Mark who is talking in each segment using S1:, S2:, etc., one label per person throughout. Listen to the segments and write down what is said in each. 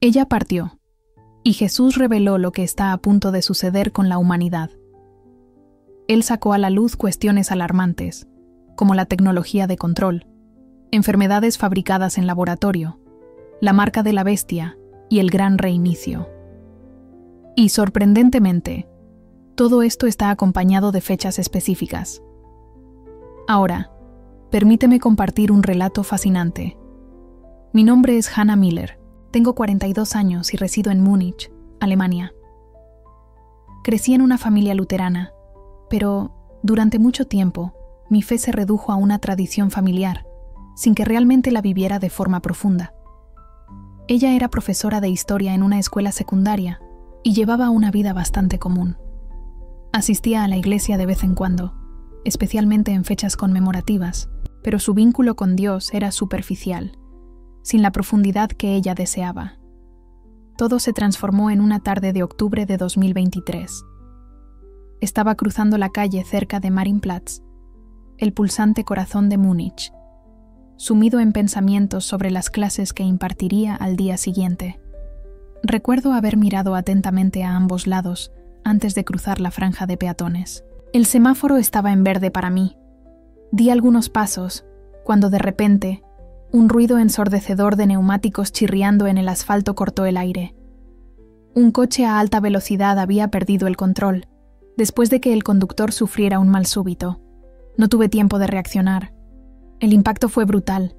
S1: Ella partió, y Jesús reveló lo que está a punto de suceder con la humanidad. Él sacó a la luz cuestiones alarmantes, como la tecnología de control, enfermedades fabricadas en laboratorio, la marca de la bestia y el gran reinicio. Y sorprendentemente, todo esto está acompañado de fechas específicas. Ahora, permíteme compartir un relato fascinante. Mi nombre es Hannah Miller, tengo 42 años y resido en Múnich, Alemania. Crecí en una familia luterana, pero durante mucho tiempo mi fe se redujo a una tradición familiar, sin que realmente la viviera de forma profunda. Ella era profesora de historia en una escuela secundaria y llevaba una vida bastante común. Asistía a la iglesia de vez en cuando, especialmente en fechas conmemorativas, pero su vínculo con Dios era superficial, sin la profundidad que ella deseaba. Todo se transformó en una tarde de octubre de 2023. Estaba cruzando la calle cerca de Marienplatz, el pulsante corazón de Múnich, sumido en pensamientos sobre las clases que impartiría al día siguiente. Recuerdo haber mirado atentamente a ambos lados antes de cruzar la franja de peatones. El semáforo estaba en verde para mí. Di algunos pasos, cuando de repente, un ruido ensordecedor de neumáticos chirriando en el asfalto cortó el aire. Un coche a alta velocidad había perdido el control, después de que el conductor sufriera un mal súbito. No tuve tiempo de reaccionar. El impacto fue brutal.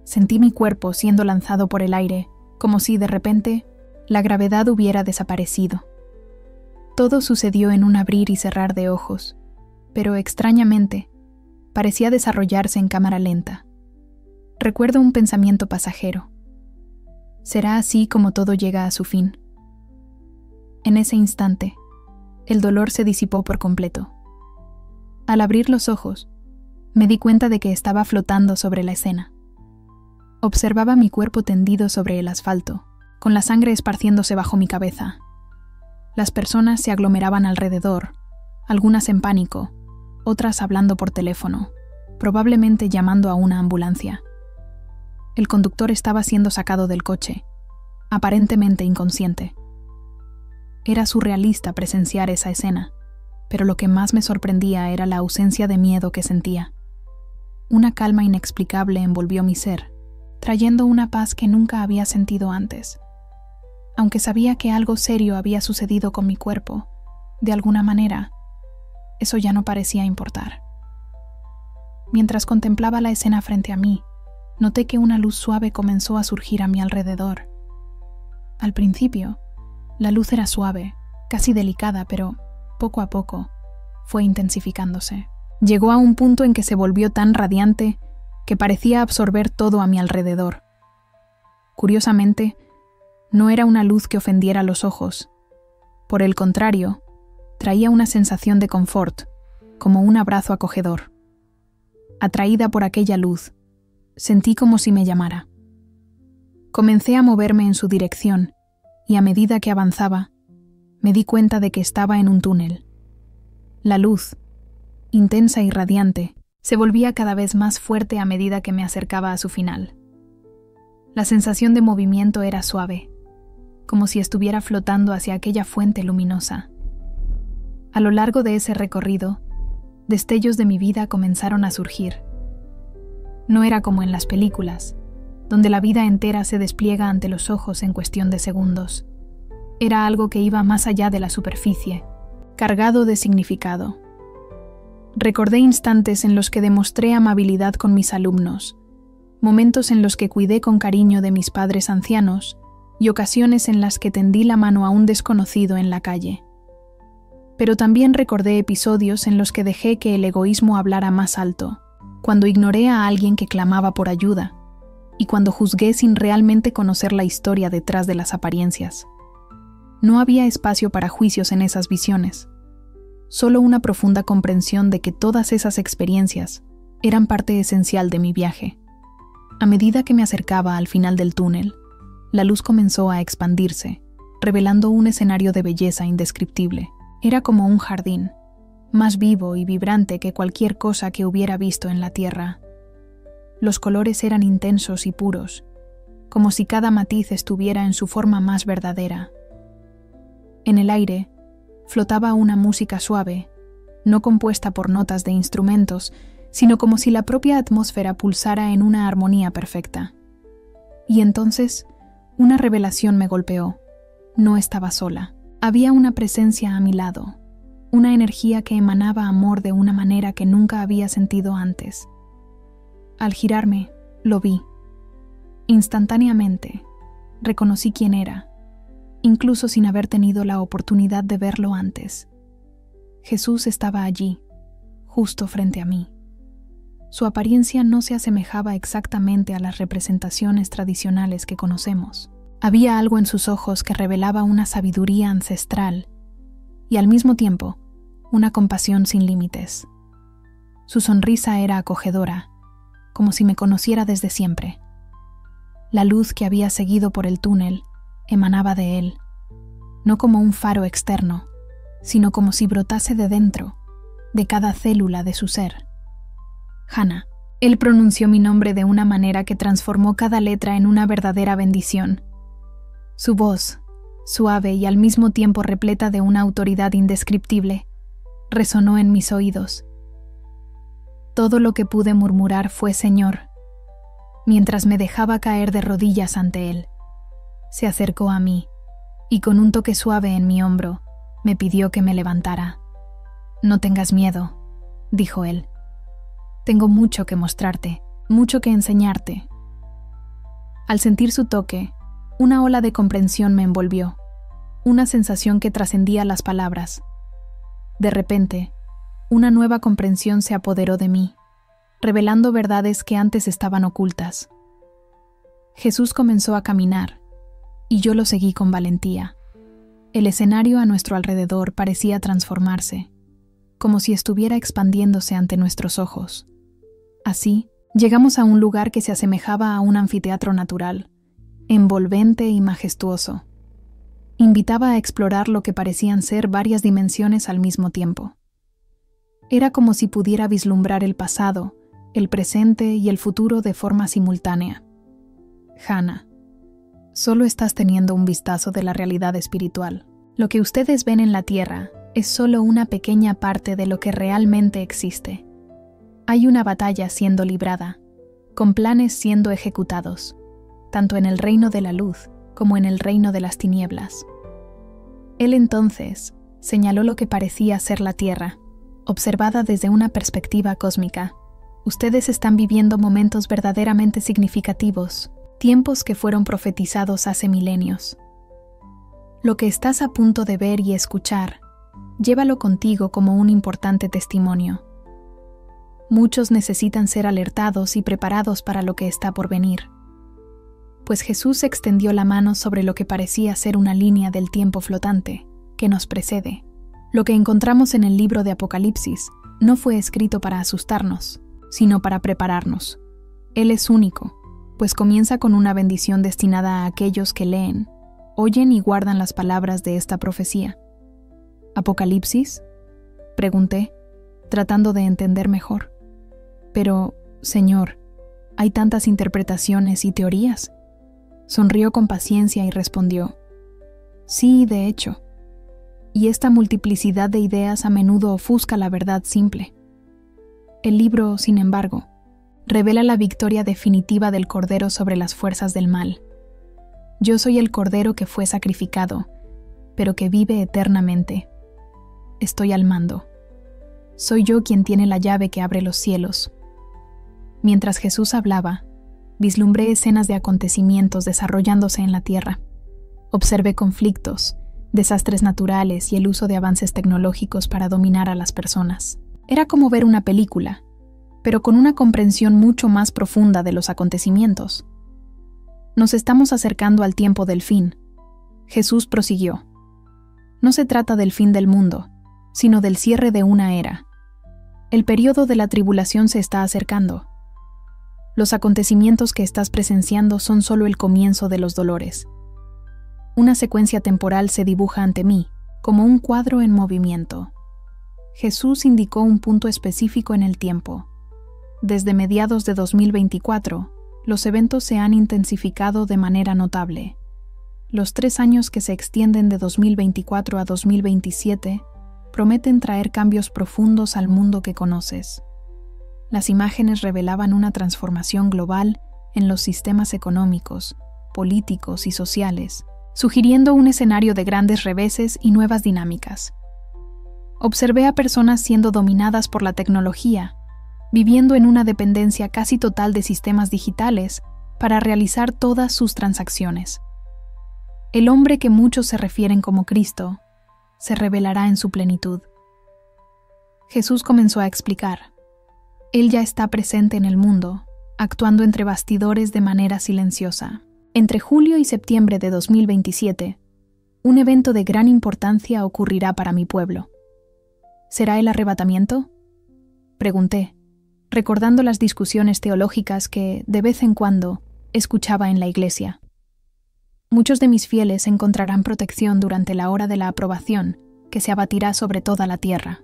S1: Sentí mi cuerpo siendo lanzado por el aire, como si, de repente, la gravedad hubiera desaparecido. Todo sucedió en un abrir y cerrar de ojos, pero extrañamente, parecía desarrollarse en cámara lenta. Recuerdo un pensamiento pasajero. ¿Será así como todo llega a su fin? En ese instante, el dolor se disipó por completo. Al abrir los ojos, me di cuenta de que estaba flotando sobre la escena. Observaba mi cuerpo tendido sobre el asfalto, con la sangre esparciéndose bajo mi cabeza. Las personas se aglomeraban alrededor, algunas en pánico, otras hablando por teléfono, probablemente llamando a una ambulancia. El conductor estaba siendo sacado del coche, aparentemente inconsciente. Era surrealista presenciar esa escena, pero lo que más me sorprendía era la ausencia de miedo que sentía. Una calma inexplicable envolvió mi ser, trayendo una paz que nunca había sentido antes. Aunque sabía que algo serio había sucedido con mi cuerpo, de alguna manera, eso ya no parecía importar. Mientras contemplaba la escena frente a mí, noté que una luz suave comenzó a surgir a mi alrededor. Al principio, la luz era suave, casi delicada, pero poco a poco fue intensificándose. Llegó a un punto en que se volvió tan radiante que parecía absorber todo a mi alrededor. Curiosamente, no era una luz que ofendiera los ojos. Por el contrario, traía una sensación de confort, como un abrazo acogedor. Atraída por aquella luz, sentí como si me llamara. Comencé a moverme en su dirección, y a medida que avanzaba, me di cuenta de que estaba en un túnel. La luz, intensa y radiante, se volvía cada vez más fuerte a medida que me acercaba a su final. La sensación de movimiento era suave, como si estuviera flotando hacia aquella fuente luminosa. A lo largo de ese recorrido, destellos de mi vida comenzaron a surgir. No era como en las películas, donde la vida entera se despliega ante los ojos en cuestión de segundos. Era algo que iba más allá de la superficie, cargado de significado. Recordé instantes en los que demostré amabilidad con mis alumnos, momentos en los que cuidé con cariño de mis padres ancianos y ocasiones en las que tendí la mano a un desconocido en la calle. Pero también recordé episodios en los que dejé que el egoísmo hablara más alto, cuando ignoré a alguien que clamaba por ayuda y cuando juzgué sin realmente conocer la historia detrás de las apariencias. No había espacio para juicios en esas visiones, solo una profunda comprensión de que todas esas experiencias eran parte esencial de mi viaje. A medida que me acercaba al final del túnel, la luz comenzó a expandirse, revelando un escenario de belleza indescriptible. Era como un jardín, más vivo y vibrante que cualquier cosa que hubiera visto en la tierra. Los colores eran intensos y puros, como si cada matiz estuviera en su forma más verdadera. En el aire flotaba una música suave, no compuesta por notas de instrumentos, sino como si la propia atmósfera pulsara en una armonía perfecta. Y entonces, una revelación me golpeó. No estaba sola. Había una presencia a mi lado, una energía que emanaba amor de una manera que nunca había sentido antes. Al girarme, lo vi. Instantáneamente, reconocí quién era, incluso sin haber tenido la oportunidad de verlo antes. Jesús estaba allí, justo frente a mí. Su apariencia no se asemejaba exactamente a las representaciones tradicionales que conocemos. Había algo en sus ojos que revelaba una sabiduría ancestral y al mismo tiempo una compasión sin límites. Su sonrisa era acogedora, como si me conociera desde siempre. La luz que había seguido por el túnel emanaba de él, no como un faro externo, sino como si brotase de dentro, de cada célula de su ser. Hannah. Él pronunció mi nombre de una manera que transformó cada letra en una verdadera bendición. Su voz, suave y al mismo tiempo repleta de una autoridad indescriptible, resonó en mis oídos. Todo lo que pude murmurar fue Señor, mientras me dejaba caer de rodillas ante él. Se acercó a mí y con un toque suave en mi hombro me pidió que me levantara. No tengas miedo, dijo él. Tengo mucho que mostrarte, mucho que enseñarte. Al sentir su toque, una ola de comprensión me envolvió, una sensación que trascendía las palabras. De repente, una nueva comprensión se apoderó de mí, revelando verdades que antes estaban ocultas. Jesús comenzó a caminar, y yo lo seguí con valentía. El escenario a nuestro alrededor parecía transformarse, como si estuviera expandiéndose ante nuestros ojos. Así, llegamos a un lugar que se asemejaba a un anfiteatro natural, envolvente y majestuoso. Invitaba a explorar lo que parecían ser varias dimensiones al mismo tiempo. Era como si pudiera vislumbrar el pasado, el presente y el futuro de forma simultánea. Hannah, solo estás teniendo un vistazo de la realidad espiritual. Lo que ustedes ven en la tierra es solo una pequeña parte de lo que realmente existe. Hay una batalla siendo librada, con planes siendo ejecutados, tanto en el reino de la luz como en el reino de las tinieblas. Él entonces señaló lo que parecía ser la tierra, observada desde una perspectiva cósmica. Ustedes están viviendo momentos verdaderamente significativos, tiempos que fueron profetizados hace milenios. Lo que estás a punto de ver y escuchar, llévalo contigo como un importante testimonio. Muchos necesitan ser alertados y preparados para lo que está por venir. Pues Jesús extendió la mano sobre lo que parecía ser una línea del tiempo flotante, que nos precede. Lo que encontramos en el libro de Apocalipsis no fue escrito para asustarnos, sino para prepararnos. Él es único, pues comienza con una bendición destinada a aquellos que leen, oyen y guardan las palabras de esta profecía. ¿Apocalipsis?, pregunté, tratando de entender mejor. Pero, Señor, hay tantas interpretaciones y teorías. Sonrió con paciencia y respondió: sí, de hecho. Y esta multiplicidad de ideas a menudo ofusca la verdad simple. El libro, sin embargo, revela la victoria definitiva del Cordero sobre las fuerzas del mal. Yo soy el Cordero que fue sacrificado, pero que vive eternamente. Estoy al mando. Soy yo quien tiene la llave que abre los cielos. Mientras Jesús hablaba, vislumbré escenas de acontecimientos desarrollándose en la tierra. Observé conflictos, desastres naturales y el uso de avances tecnológicos para dominar a las personas. Era como ver una película, pero con una comprensión mucho más profunda de los acontecimientos. Nos estamos acercando al tiempo del fin. Jesús prosiguió: no se trata del fin del mundo, sino del cierre de una era. El periodo de la tribulación se está acercando. Los acontecimientos que estás presenciando son solo el comienzo de los dolores. Una secuencia temporal se dibuja ante mí, como un cuadro en movimiento. Jesús indicó un punto específico en el tiempo. Desde mediados de 2024, los eventos se han intensificado de manera notable. Los 3 años que se extienden de 2024 a 2027 prometen traer cambios profundos al mundo que conoces. Las imágenes revelaban una transformación global en los sistemas económicos, políticos y sociales, sugiriendo un escenario de grandes reveses y nuevas dinámicas. Observé a personas siendo dominadas por la tecnología, viviendo en una dependencia casi total de sistemas digitales para realizar todas sus transacciones. El hombre que muchos se refieren como Cristo se revelará en su plenitud. Jesús comenzó a explicar. Él ya está presente en el mundo, actuando entre bastidores de manera silenciosa. Entre julio y septiembre de 2027, un evento de gran importancia ocurrirá para mi pueblo. ¿Será el arrebatamiento? Pregunté, recordando las discusiones teológicas que, de vez en cuando, escuchaba en la iglesia. Muchos de mis fieles encontrarán protección durante la hora de la aprobación, que se abatirá sobre toda la tierra,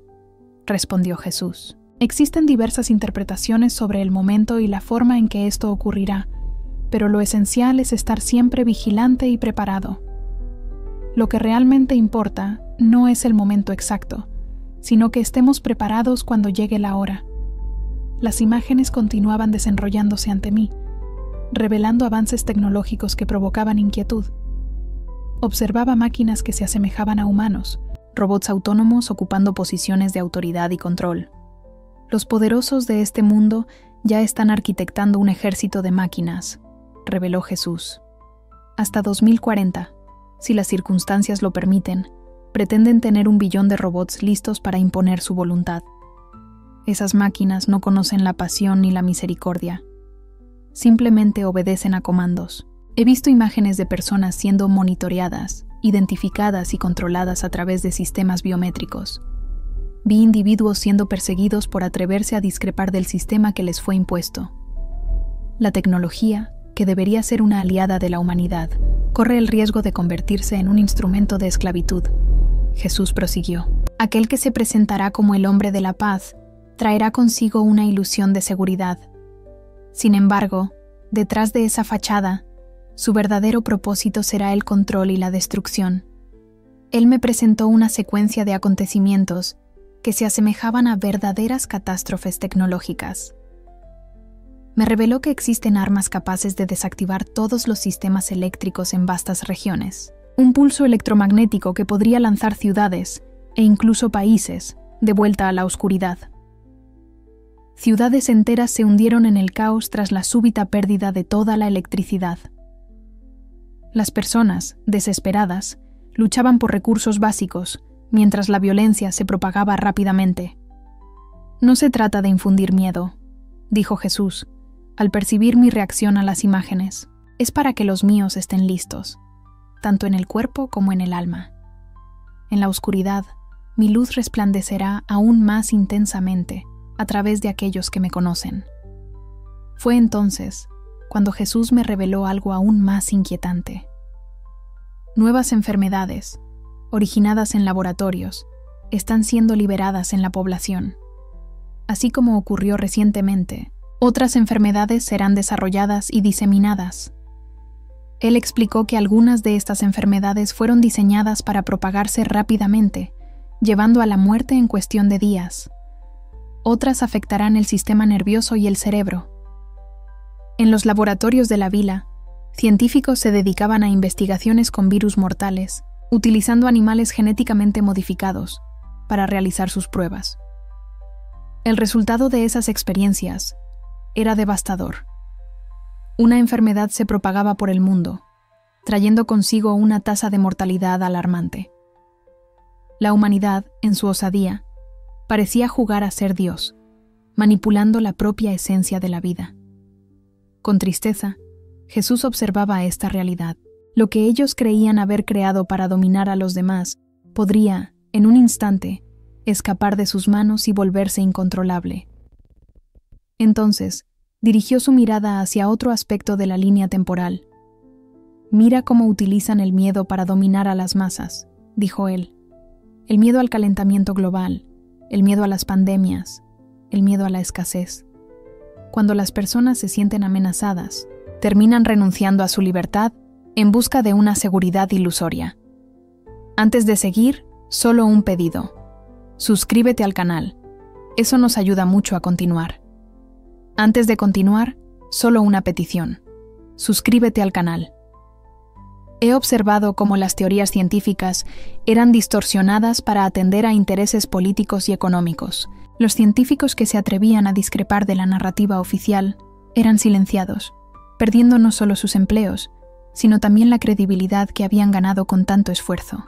S1: respondió Jesús. Existen diversas interpretaciones sobre el momento y la forma en que esto ocurrirá, pero lo esencial es estar siempre vigilante y preparado. Lo que realmente importa no es el momento exacto, sino que estemos preparados cuando llegue la hora. Las imágenes continuaban desenrollándose ante mí, revelando avances tecnológicos que provocaban inquietud. Observaba máquinas que se asemejaban a humanos, robots autónomos ocupando posiciones de autoridad y control. Los poderosos de este mundo ya están arquitectando un ejército de máquinas, reveló Jesús. Hasta 2040, si las circunstancias lo permiten, pretenden tener 1 billón de robots listos para imponer su voluntad. Esas máquinas no conocen la pasión ni la misericordia. Simplemente obedecen a comandos. He visto imágenes de personas siendo monitoreadas, identificadas y controladas a través de sistemas biométricos. Vi individuos siendo perseguidos por atreverse a discrepar del sistema que les fue impuesto. La tecnología, que debería ser una aliada de la humanidad, corre el riesgo de convertirse en un instrumento de esclavitud. Jesús prosiguió. Aquel que se presentará como el hombre de la paz traerá consigo una ilusión de seguridad. Sin embargo, detrás de esa fachada, su verdadero propósito será el control y la destrucción. Él me presentó una secuencia de acontecimientos que se asemejaban a verdaderas catástrofes tecnológicas. Me reveló que existen armas capaces de desactivar todos los sistemas eléctricos en vastas regiones. Un pulso electromagnético que podría lanzar ciudades, e incluso países, de vuelta a la oscuridad. Ciudades enteras se hundieron en el caos tras la súbita pérdida de toda la electricidad. Las personas, desesperadas, luchaban por recursos básicos, mientras la violencia se propagaba rápidamente. No se trata de infundir miedo, dijo Jesús, al percibir mi reacción a las imágenes. Es para que los míos estén listos, tanto en el cuerpo como en el alma. En la oscuridad, mi luz resplandecerá aún más intensamente a través de aquellos que me conocen. Fue entonces cuando Jesús me reveló algo aún más inquietante. Nuevas enfermedades, originadas en laboratorios, están siendo liberadas en la población. Así como ocurrió recientemente, otras enfermedades serán desarrolladas y diseminadas. Él explicó que algunas de estas enfermedades fueron diseñadas para propagarse rápidamente, llevando a la muerte en cuestión de días. Otras afectarán el sistema nervioso y el cerebro. En los laboratorios de la vila, científicos se dedicaban a investigaciones con virus mortales, utilizando animales genéticamente modificados para realizar sus pruebas. El resultado de esas experiencias era devastador. Una enfermedad se propagaba por el mundo, trayendo consigo una tasa de mortalidad alarmante. La humanidad, en su osadía, parecía jugar a ser Dios, manipulando la propia esencia de la vida. Con tristeza, Jesús observaba esta realidad. Lo que ellos creían haber creado para dominar a los demás podría, en un instante, escapar de sus manos y volverse incontrolable. Entonces, dirigió su mirada hacia otro aspecto de la línea temporal. «Mira cómo utilizan el miedo para dominar a las masas», dijo él. «El miedo al calentamiento global, el miedo a las pandemias, el miedo a la escasez. Cuando las personas se sienten amenazadas, terminan renunciando a su libertad en busca de una seguridad ilusoria. Antes de seguir, solo un pedido. Suscríbete al canal. Eso nos ayuda mucho a continuar. Antes de continuar, solo una petición. Suscríbete al canal. He observado cómo las teorías científicas eran distorsionadas para atender a intereses políticos y económicos. Los científicos que se atrevían a discrepar de la narrativa oficial eran silenciados, perdiendo no solo sus empleos, sino también la credibilidad que habían ganado con tanto esfuerzo.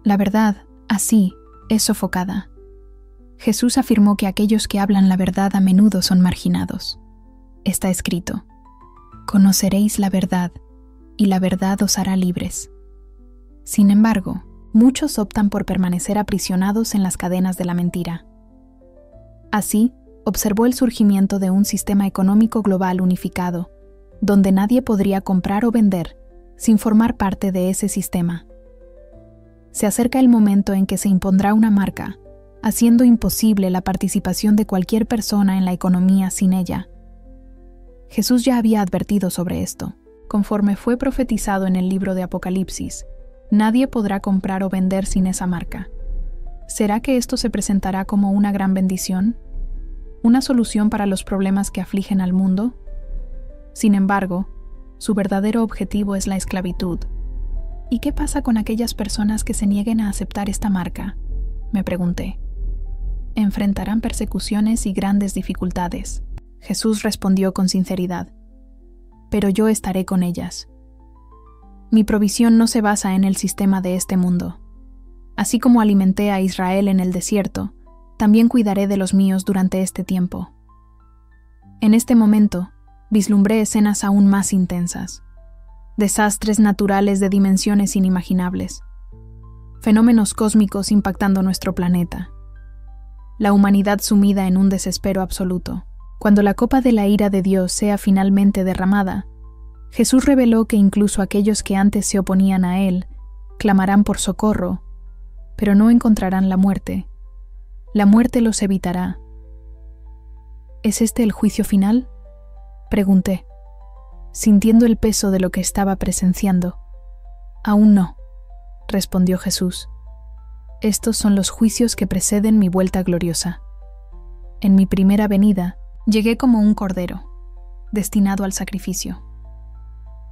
S1: La verdad, así, es sofocada. Jesús afirmó que aquellos que hablan la verdad a menudo son marginados. Está escrito: «Conoceréis la verdad, y la verdad os hará libres». Sin embargo, muchos optan por permanecer aprisionados en las cadenas de la mentira. Así, observó el surgimiento de un sistema económico global unificado, donde nadie podría comprar o vender sin formar parte de ese sistema. Se acerca el momento en que se impondrá una marca, haciendo imposible la participación de cualquier persona en la economía sin ella. Jesús ya había advertido sobre esto. Conforme fue profetizado en el libro de Apocalipsis, nadie podrá comprar o vender sin esa marca. ¿Será que esto se presentará como una gran bendición? ¿Una solución para los problemas que afligen al mundo? Sin embargo, su verdadero objetivo es la esclavitud. ¿Y qué pasa con aquellas personas que se nieguen a aceptar esta marca?, me pregunté. Enfrentarán persecuciones y grandes dificultades. Jesús respondió con sinceridad: «Pero yo estaré con ellas». Mi provisión no se basa en el sistema de este mundo. Así como alimenté a Israel en el desierto, también cuidaré de los míos durante este tiempo. En este momento, vislumbré escenas aún más intensas. Desastres naturales de dimensiones inimaginables. Fenómenos cósmicos impactando nuestro planeta. La humanidad sumida en un desespero absoluto. Cuando la copa de la ira de Dios sea finalmente derramada, Jesús reveló que incluso aquellos que antes se oponían a Él clamarán por socorro, pero no encontrarán la muerte. La muerte los evitará. ¿Es este el juicio final?, pregunté, sintiendo el peso de lo que estaba presenciando. «Aún no», respondió Jesús. «Estos son los juicios que preceden mi vuelta gloriosa. En mi primera venida, llegué como un cordero, destinado al sacrificio.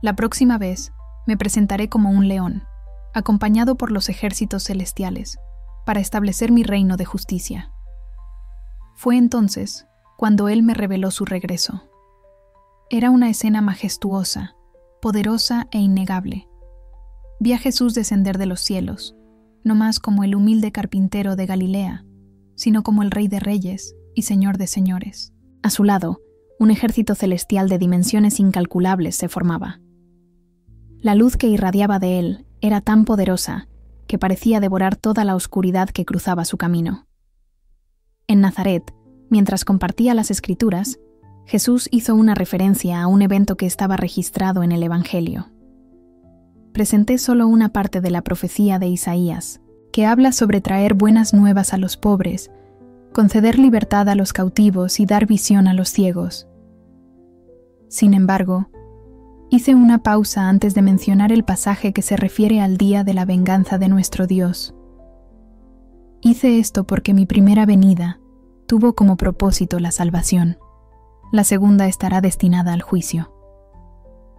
S1: La próxima vez, me presentaré como un león, acompañado por los ejércitos celestiales, para establecer mi reino de justicia». Fue entonces cuando Él me reveló su regreso. Era una escena majestuosa, poderosa e innegable. Vi a Jesús descender de los cielos, no más como el humilde carpintero de Galilea, sino como el Rey de Reyes y Señor de Señores. A su lado, un ejército celestial de dimensiones incalculables se formaba. La luz que irradiaba de él era tan poderosa que parecía devorar toda la oscuridad que cruzaba su camino. En Nazaret, mientras compartía las Escrituras, Jesús hizo una referencia a un evento que estaba registrado en el Evangelio. Presenté solo una parte de la profecía de Isaías, que habla sobre traer buenas nuevas a los pobres, conceder libertad a los cautivos y dar visión a los ciegos. Sin embargo, hice una pausa antes de mencionar el pasaje que se refiere al día de la venganza de nuestro Dios. Hice esto porque mi primera venida tuvo como propósito la salvación. La segunda estará destinada al juicio.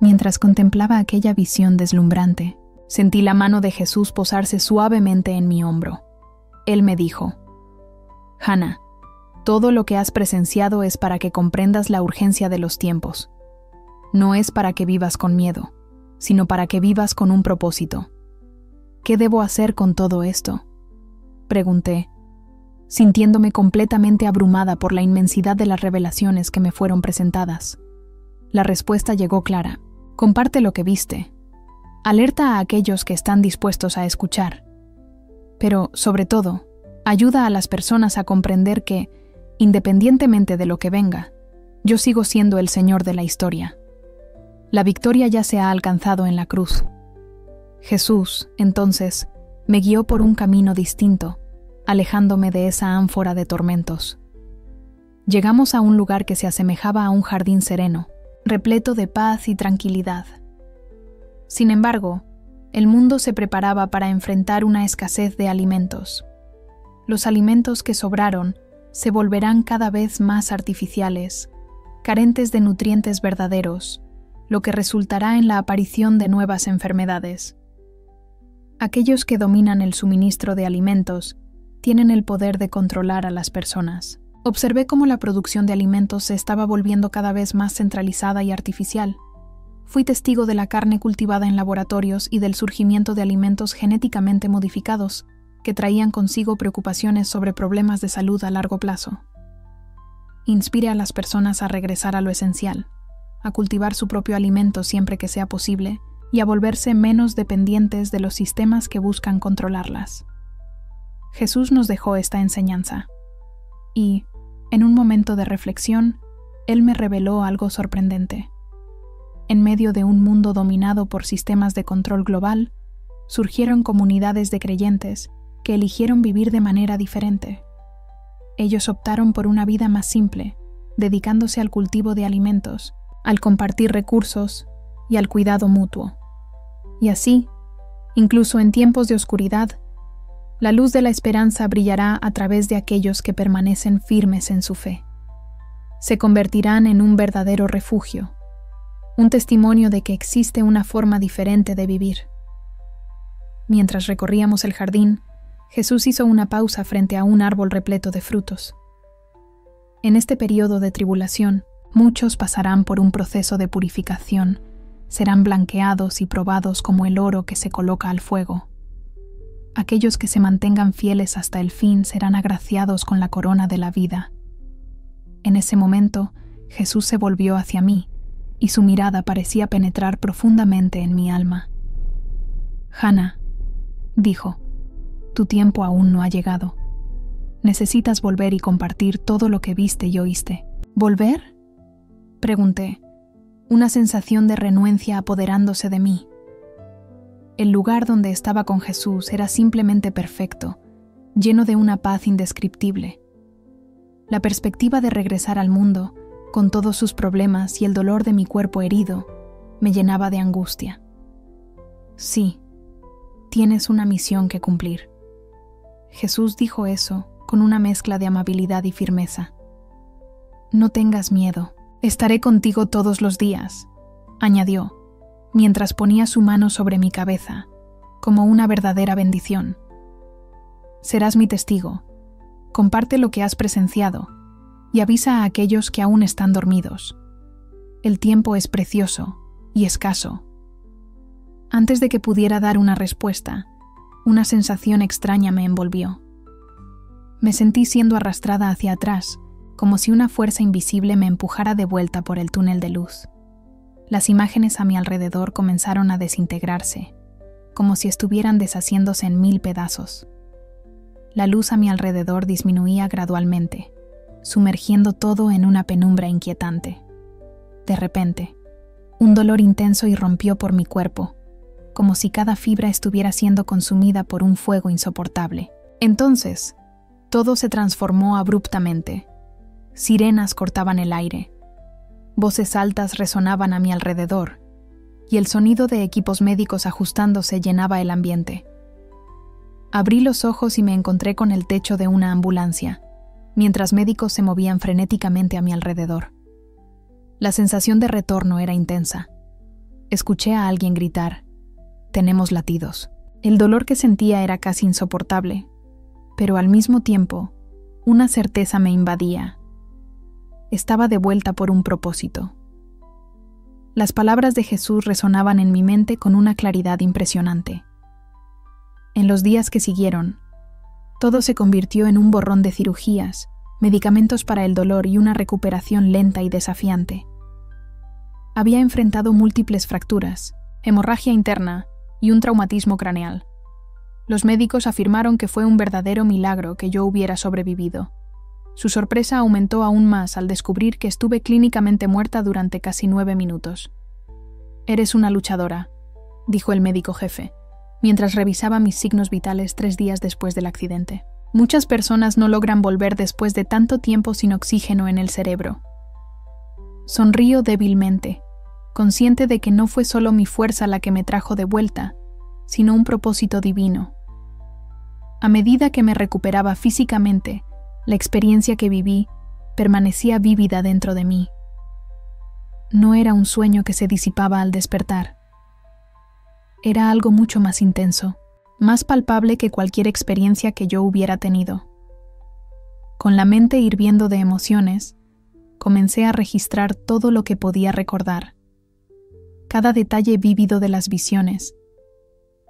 S1: Mientras contemplaba aquella visión deslumbrante, sentí la mano de Jesús posarse suavemente en mi hombro. Él me dijo: «Hannah, todo lo que has presenciado es para que comprendas la urgencia de los tiempos. No es para que vivas con miedo, sino para que vivas con un propósito». «¿Qué debo hacer con todo esto?», pregunté, sintiéndome completamente abrumada por la inmensidad de las revelaciones que me fueron presentadas. La respuesta llegó clara: comparte lo que viste. Alerta a aquellos que están dispuestos a escuchar. Pero, sobre todo, ayuda a las personas a comprender que, independientemente de lo que venga, yo sigo siendo el Señor de la historia. La victoria ya se ha alcanzado en la cruz. Jesús, entonces, me guió por un camino distinto, alejándome de esa ánfora de tormentos. Llegamos a un lugar que se asemejaba a un jardín sereno, repleto de paz y tranquilidad. Sin embargo, el mundo se preparaba para enfrentar una escasez de alimentos. Los alimentos que sobraron se volverán cada vez más artificiales, carentes de nutrientes verdaderos, lo que resultará en la aparición de nuevas enfermedades. Aquellos que dominan el suministro de alimentos tienen el poder de controlar a las personas. Observé cómo la producción de alimentos se estaba volviendo cada vez más centralizada y artificial. Fui testigo de la carne cultivada en laboratorios y del surgimiento de alimentos genéticamente modificados, que traían consigo preocupaciones sobre problemas de salud a largo plazo. Inspire a las personas a regresar a lo esencial, a cultivar su propio alimento siempre que sea posible y a volverse menos dependientes de los sistemas que buscan controlarlas. Jesús nos dejó esta enseñanza. Y, en un momento de reflexión, Él me reveló algo sorprendente. En medio de un mundo dominado por sistemas de control global, surgieron comunidades de creyentes que eligieron vivir de manera diferente. Ellos optaron por una vida más simple, dedicándose al cultivo de alimentos, al compartir recursos y al cuidado mutuo. Y así, incluso en tiempos de oscuridad, la luz de la esperanza brillará a través de aquellos que permanecen firmes en su fe. Se convertirán en un verdadero refugio, un testimonio de que existe una forma diferente de vivir. Mientras recorríamos el jardín, Jesús hizo una pausa frente a un árbol repleto de frutos. En este periodo de tribulación, muchos pasarán por un proceso de purificación, serán blanqueados y probados como el oro que se coloca al fuego. Aquellos que se mantengan fieles hasta el fin serán agraciados con la corona de la vida. En ese momento, Jesús se volvió hacia mí, y su mirada parecía penetrar profundamente en mi alma. «Hannah», dijo, «tu tiempo aún no ha llegado. Necesitas volver y compartir todo lo que viste y oíste». «¿Volver?», pregunté, una sensación de renuencia apoderándose de mí. El lugar donde estaba con Jesús era simplemente perfecto, lleno de una paz indescriptible. La perspectiva de regresar al mundo, con todos sus problemas y el dolor de mi cuerpo herido, me llenaba de angustia. «Sí, tienes una misión que cumplir». Jesús dijo eso con una mezcla de amabilidad y firmeza. «No tengas miedo, estaré contigo todos los días», añadió, mientras ponía su mano sobre mi cabeza, como una verdadera bendición. «Serás mi testigo, comparte lo que has presenciado y avisa a aquellos que aún están dormidos. El tiempo es precioso y escaso». Antes de que pudiera dar una respuesta, una sensación extraña me envolvió. Me sentí siendo arrastrada hacia atrás, como si una fuerza invisible me empujara de vuelta por el túnel de luz. Las imágenes a mi alrededor comenzaron a desintegrarse, como si estuvieran deshaciéndose en 1000 pedazos. La luz a mi alrededor disminuía gradualmente, sumergiendo todo en una penumbra inquietante. De repente, un dolor intenso irrumpió por mi cuerpo, como si cada fibra estuviera siendo consumida por un fuego insoportable. Entonces, todo se transformó abruptamente. Sirenas cortaban el aire. Voces altas resonaban a mi alrededor, y el sonido de equipos médicos ajustándose llenaba el ambiente. Abrí los ojos y me encontré con el techo de una ambulancia, mientras médicos se movían frenéticamente a mi alrededor. La sensación de retorno era intensa. Escuché a alguien gritar: «Tenemos latidos». El dolor que sentía era casi insoportable, pero al mismo tiempo, una certeza me invadía. Estaba de vuelta por un propósito. Las palabras de Jesús resonaban en mi mente con una claridad impresionante. En los días que siguieron, todo se convirtió en un borrón de cirugías, medicamentos para el dolor y una recuperación lenta y desafiante. Había enfrentado múltiples fracturas, hemorragia interna y un traumatismo craneal. Los médicos afirmaron que fue un verdadero milagro que yo hubiera sobrevivido. Su sorpresa aumentó aún más al descubrir que estuve clínicamente muerta durante casi 9 minutos. «Eres una luchadora», dijo el médico jefe, mientras revisaba mis signos vitales 3 días después del accidente. Muchas personas no logran volver después de tanto tiempo sin oxígeno en el cerebro. Sonrío débilmente, consciente de que no fue solo mi fuerza la que me trajo de vuelta, sino un propósito divino. A medida que me recuperaba físicamente, la experiencia que viví permanecía vívida dentro de mí. No era un sueño que se disipaba al despertar. Era algo mucho más intenso, más palpable que cualquier experiencia que yo hubiera tenido. Con la mente hirviendo de emociones, comencé a registrar todo lo que podía recordar. Cada detalle vívido de las visiones,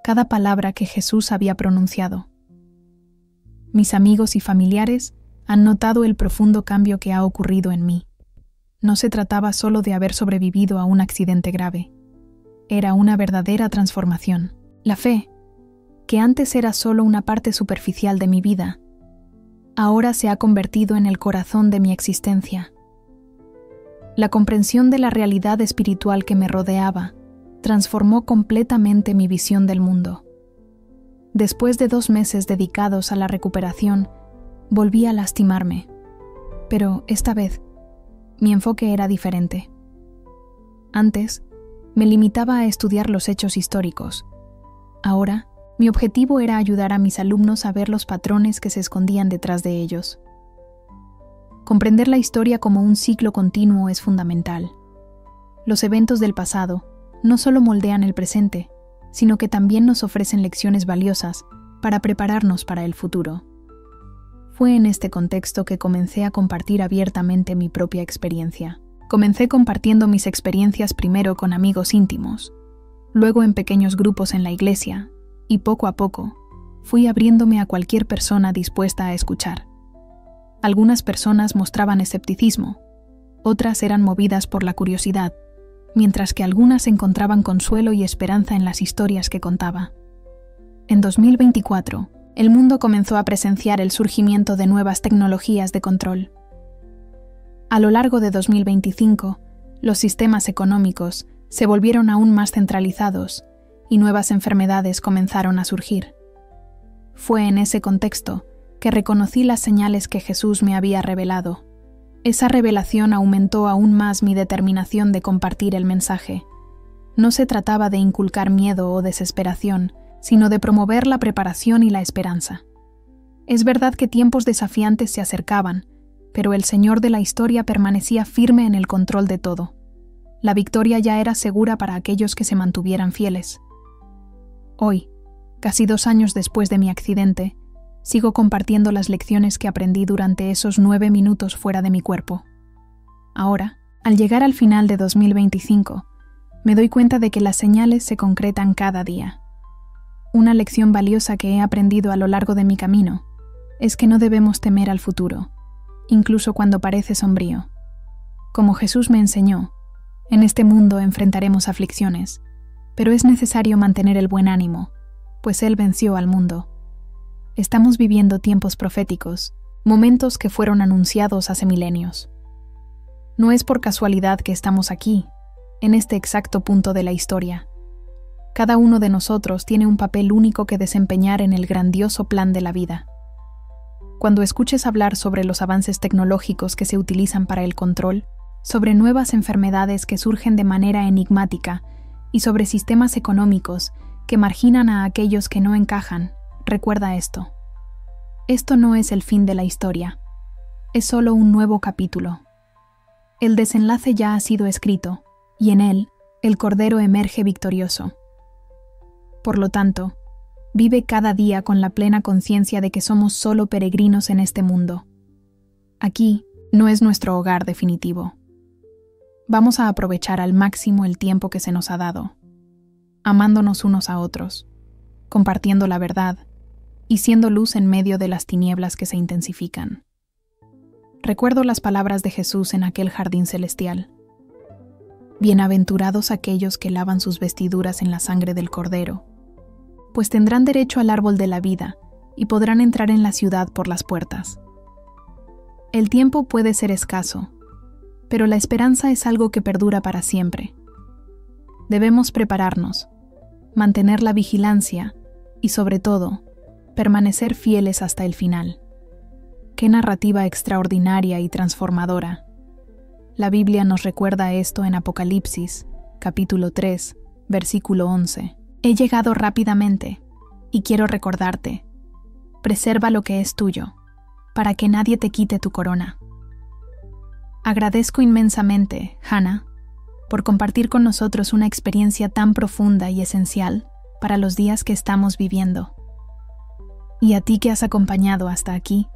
S1: cada palabra que Jesús había pronunciado. Mis amigos y familiares han notado el profundo cambio que ha ocurrido en mí. No se trataba solo de haber sobrevivido a un accidente grave. Era una verdadera transformación. La fe, que antes era solo una parte superficial de mi vida, ahora se ha convertido en el corazón de mi existencia. La comprensión de la realidad espiritual que me rodeaba transformó completamente mi visión del mundo. Después de 2 meses dedicados a la recuperación, volví a lastimarme, pero esta vez mi enfoque era diferente. Antes, me limitaba a estudiar los hechos históricos. Ahora, mi objetivo era ayudar a mis alumnos a ver los patrones que se escondían detrás de ellos. Comprender la historia como un ciclo continuo es fundamental. Los eventos del pasado no solo moldean el presente, sino que también nos ofrecen lecciones valiosas para prepararnos para el futuro. Fue en este contexto que comencé a compartir abiertamente mi propia experiencia. Comencé compartiendo mis experiencias primero con amigos íntimos, luego en pequeños grupos en la iglesia, y poco a poco fui abriéndome a cualquier persona dispuesta a escuchar. Algunas personas mostraban escepticismo, otras eran movidas por la curiosidad, mientras que algunas encontraban consuelo y esperanza en las historias que contaba. En 2024, el mundo comenzó a presenciar el surgimiento de nuevas tecnologías de control. A lo largo de 2025, los sistemas económicos se volvieron aún más centralizados y nuevas enfermedades comenzaron a surgir. Fue en ese contexto que reconocí las señales que Jesús me había revelado. Esa revelación aumentó aún más mi determinación de compartir el mensaje. No se trataba de inculcar miedo o desesperación, sino de promover la preparación y la esperanza. Es verdad que tiempos desafiantes se acercaban, pero el Señor de la historia permanecía firme en el control de todo. La victoria ya era segura para aquellos que se mantuvieran fieles. Hoy, casi 2 años después de mi accidente, sigo compartiendo las lecciones que aprendí durante esos 9 minutos fuera de mi cuerpo. Ahora, al llegar al final de 2025, me doy cuenta de que las señales se concretan cada día. Una lección valiosa que he aprendido a lo largo de mi camino es que no debemos temer al futuro, incluso cuando parece sombrío. Como Jesús me enseñó, en este mundo enfrentaremos aflicciones, pero es necesario mantener el buen ánimo, pues Él venció al mundo. Estamos viviendo tiempos proféticos, momentos que fueron anunciados hace milenios. No es por casualidad que estamos aquí, en este exacto punto de la historia. Cada uno de nosotros tiene un papel único que desempeñar en el grandioso plan de la vida. Cuando escuches hablar sobre los avances tecnológicos que se utilizan para el control, sobre nuevas enfermedades que surgen de manera enigmática y sobre sistemas económicos que marginan a aquellos que no encajan, recuerda esto. Esto no es el fin de la historia, es solo un nuevo capítulo. El desenlace ya ha sido escrito, y en él, el Cordero emerge victorioso. Por lo tanto, vive cada día con la plena conciencia de que somos solo peregrinos en este mundo. Aquí no es nuestro hogar definitivo. Vamos a aprovechar al máximo el tiempo que se nos ha dado, amándonos unos a otros, compartiendo la verdad y siendo luz en medio de las tinieblas que se intensifican. Recuerdo las palabras de Jesús en aquel jardín celestial. Bienaventurados aquellos que lavan sus vestiduras en la sangre del Cordero, pues tendrán derecho al árbol de la vida y podrán entrar en la ciudad por las puertas. El tiempo puede ser escaso, pero la esperanza es algo que perdura para siempre. Debemos prepararnos, mantener la vigilancia y, sobre todo, Permanecer fieles hasta el final. Qué narrativa extraordinaria y transformadora. La Biblia nos recuerda esto en Apocalipsis, capítulo 3, versículo 11. He llegado rápidamente y quiero recordarte. Preserva lo que es tuyo, para que nadie te quite tu corona. Agradezco inmensamente, Hannah, por compartir con nosotros una experiencia tan profunda y esencial para los días que estamos viviendo. Y a ti que has acompañado hasta aquí,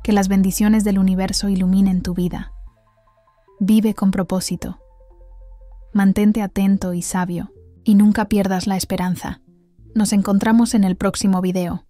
S1: que las bendiciones del universo iluminen tu vida. Vive con propósito. Mantente atento y sabio, y nunca pierdas la esperanza. Nos encontramos en el próximo video.